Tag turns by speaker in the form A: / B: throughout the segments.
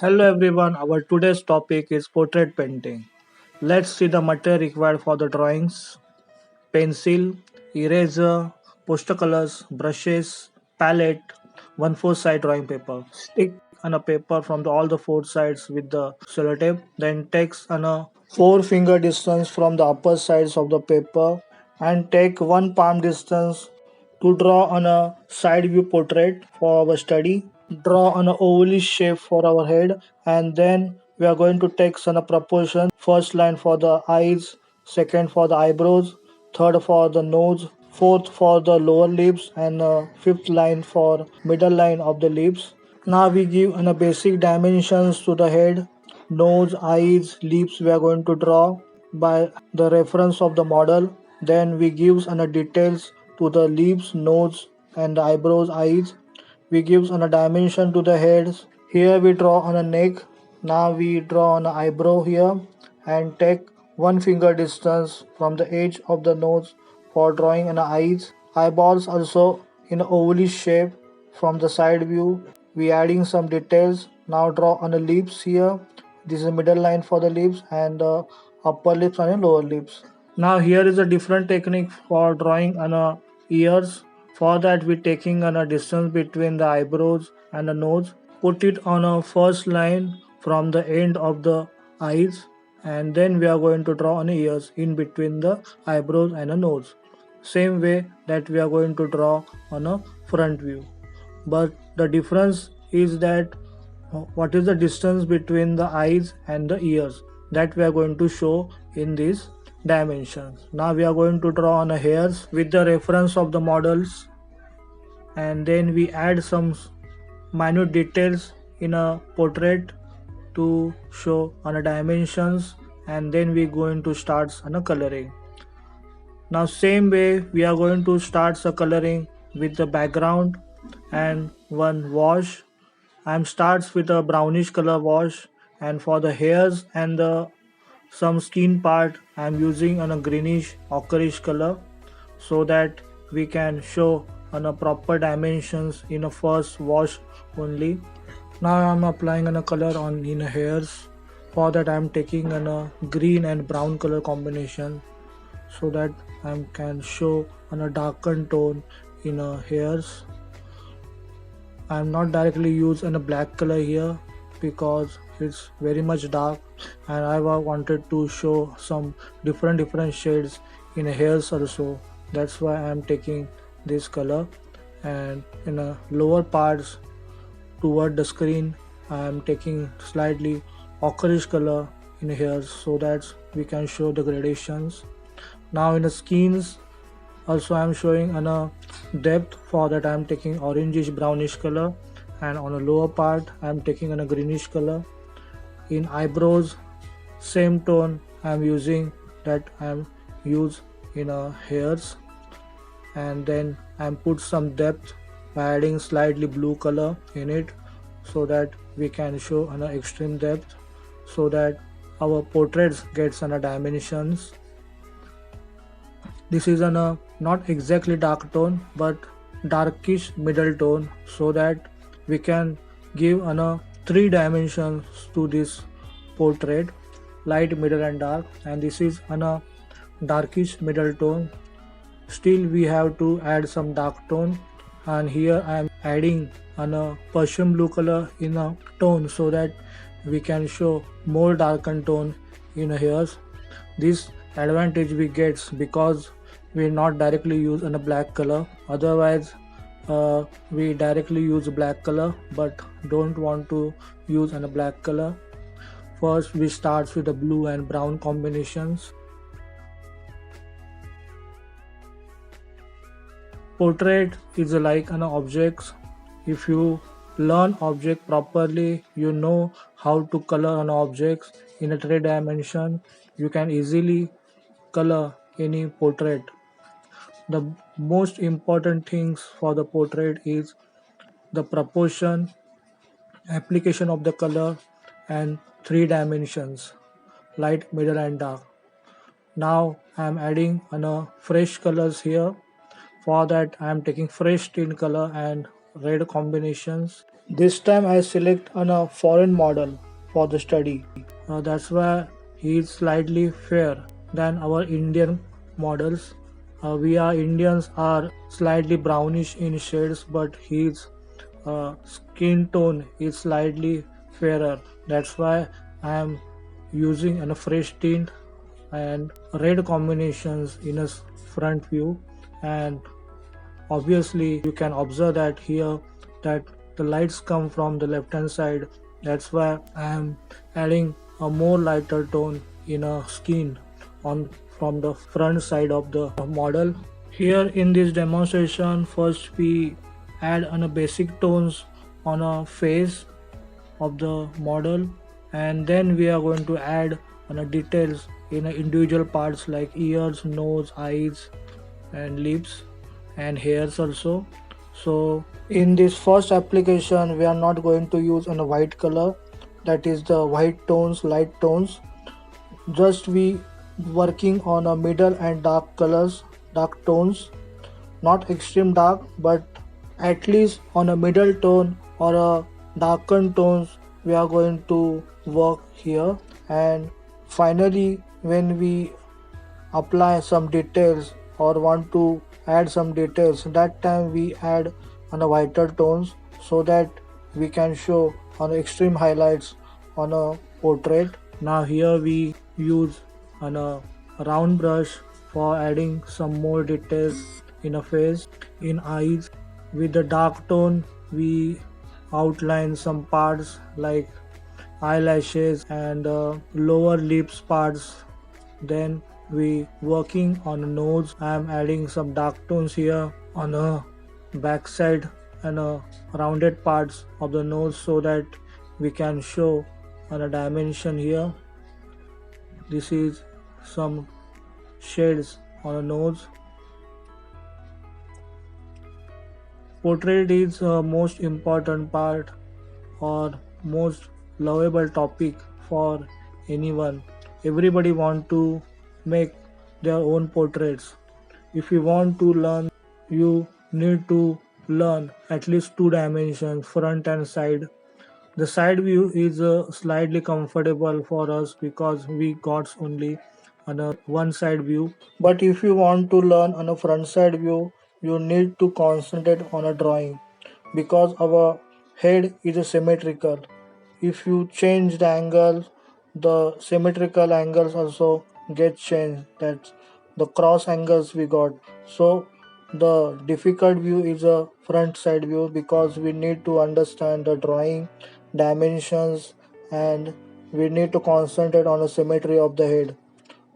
A: Hello everyone, our today's topic is portrait painting. Let's see the material required for the drawings: pencil, eraser, poster colors, brushes, palette, 1/4 side drawing paper. Stick on a paper from all the four sides with the sellotape, then takes on a four finger distance from the upper sides of the paper and take one palm distance to draw on a side view portrait for our study. Draw on a oval shape for our head, and then we are going to take some proportion. First line for the eyes, second for the eyebrows, third for the nose, fourth for the lower lips, and fifth line for middle line of the lips. Now we give a basic dimensions to the head, nose, eyes, lips we are going to draw by the reference of the model. Then we give a details to the lips, nose and the eyebrows, eyes. We give a dimension to the heads. Here we draw on a neck. Now we draw on an eyebrow here and take one finger distance from the edge of the nose for drawing an eyes. Eyeballs also in an oval shape from the side view. We adding some details. Now draw on the lips here. This is the middle line for the lips and the upper lips and the lower lips. Now here is a different technique for drawing on a ears. For that we taking on a distance between the eyebrows and the nose. Put it on a first line from the end of the eyes, and then we are going to draw on ears in between the eyebrows and the nose. Same way that we are going to draw on a front view. But the difference is that what is the distance between the eyes and the ears, that we are going to show in these dimensions. Now we are going to draw on a hairs with the reference of the models, and then we add some minute details in a portrait to show on a dimensions, and then we going to start on a coloring. Now same way we are going to start the coloring with the background and one wash. I'm starts with a brownish color wash, and for the hairs and the some skin part I'm using on a greenish ochreish color, so that we can show on a proper dimensions in a first wash only. Now I'm applying on a color on in a hairs. For that I'm taking on a green and brown color combination, so that I can show on a darkened tone in a hairs. I'm not directly using a black color here because it's very much dark, and I wanted to show some different shades in hairs also. That's why I'm taking this color, and in the lower parts toward the screen I'm taking slightly ochreish color in hairs, so that we can show the gradations. Now in the skins also I'm showing on a depth. For that I'm taking orangish brownish color, and on the lower part I'm taking on a greenish color. In eyebrows, same tone I'm using, that I'm use in a hairs, and then I'm put some depth by adding slightly blue color in it, so that we can show on a extreme depth, so that our portraits gets on a dimensions. This is on a not exactly dark tone but darkish middle tone, so that we can give on a three dimensions to this portrait: light, middle and dark. And this is on a darkish middle tone. Still we have to add some dark tone, and here I am adding on a Persian blue color in a tone, so that we can show more darkened tone in hairs. This advantage we get because we not directly use in a black color. Otherwise we directly use black color but don't want to use in a black color. First we start with the blue and brown combinations. Portrait is like an object. If you learn object properly, you know how to color an object in a three dimension. You can easily color any portrait. The most important things for the portrait is the proportion, application of the color, and three dimensions: light, middle and dark. Now I am adding fresh colors here. For that I am taking fresh tin color and red combinations. This time I select on a foreign model for the study. That's why he is slightly fair than our Indian models. We are Indians are slightly brownish in shades, but his skin tone is slightly fairer. That's why I am using a fresh tint and red combinations in a front view. And obviously you can observe that here that the lights come from the left hand side. That's why I am adding a more lighter tone in a skin on from the front side of the model. Here in this demonstration, first we add on a basic tones on a face of the model, and then we are going to add on a details in a individual parts like ears, nose, eyes, and lips, and hairs also. So in this first application we are not going to use on a white color, that is the white tones, light tones. Just we working on a middle and dark colors, dark tones, not extreme dark, but at least on a middle tone or a darkened tones we are going to work here. And finally when we apply some details or want to add some details, that time we add on a whiter tones so that we can show on extreme highlights on a portrait. Now here we use on a round brush for adding some more details in a face, in eyes. With the dark tone we outline some parts like eyelashes and lower lips parts. Then we working on a nose. I am adding some dark tones here on a backside and rounded parts of the nose so that we can show on a dimension here. This is some shades on a nose. Portrait is most important part or most lovable topic for anyone. Everybody want to make their own portraits. If you want to learn, you need to learn at least two dimensions, front and side. The side view is slightly comfortable for us because we got only on a one side view. But if you want to learn on a front side view, you need to concentrate on a drawing because our head is a symmetrical. If you change the angle, the symmetrical angles also get changed. That's the cross angles we got. So the difficult view is a front side view because we need to understand the drawing dimensions and we need to concentrate on the symmetry of the head.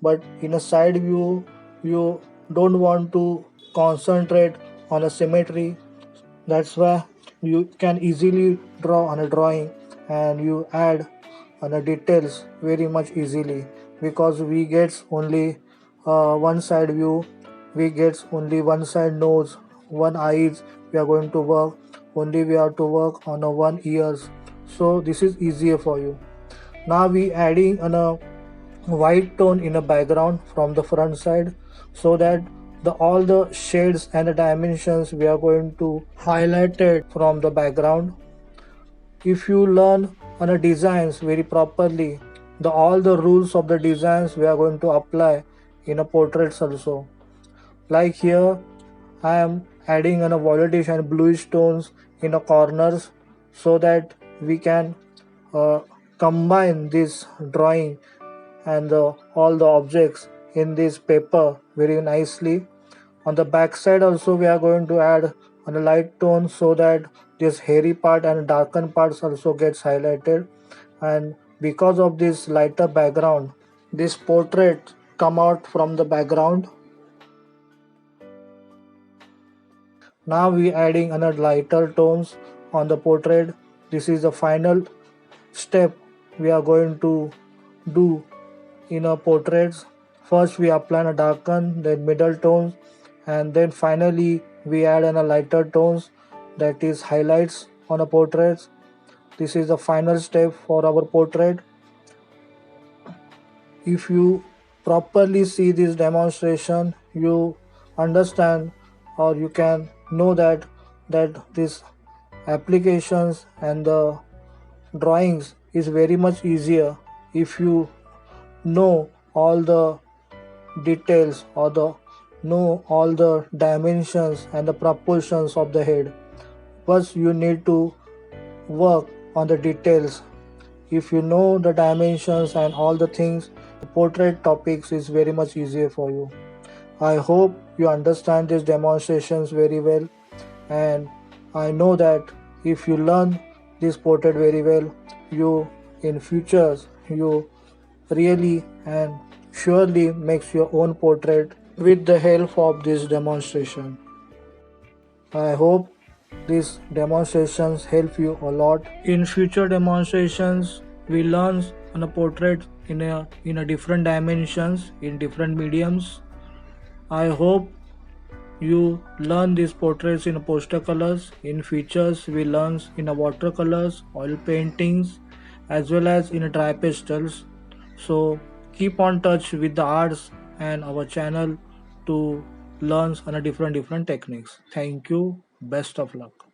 A: But in a side view you don't want to concentrate on a symmetry. That's why you can easily draw on a drawing and you add on the details very much easily because we get only one side view, we get only one side nose, one eyes we are going to work, only we have to work on a one ears. So this is easier for you. Now we adding on a white tone in a background from the front side so that the all the shades and the dimensions we are going to highlight it from the background. If you learn on a designs very properly, the all the rules of the designs we are going to apply in a portraits also. Like here I am adding on a volatile and bluish tones in the corners so that we can uh, combine this drawing and all the objects in this paper very nicely. On the back side also we are going to add on a light tone so that this hairy part and darkened parts also gets highlighted, and because of this lighter background this portrait come out from the background. Now we adding another lighter tones on the portrait. This is the final step we are going to do in our portraits. First we apply a darken, then middle tones, and then finally we add in a lighter tones, that is highlights on a portrait. This is the final step for our portrait. If you properly see this demonstration, you understand or you can know that this applications and the drawings is very much easier if you know all the details or the know all the dimensions and the proportions of the head. First you need to work on the details. If you know the dimensions and all the things, portrait topics is very much easier for you. I hope you understand these demonstrations very well, and I know that if you learn this portrait very well, you in futures you really and surely makes your own portrait with the help of this demonstration. I hope these demonstrations help you a lot. In future demonstrations, we learn on a portrait in a different dimensions, in different mediums. I hope you learn these portraits in poster colors. In features, we learn in a watercolors, oil paintings, as well as in a dry pastels. So keep on touch with the arts and our channel to learn on a different techniques. Thank you. Best of luck.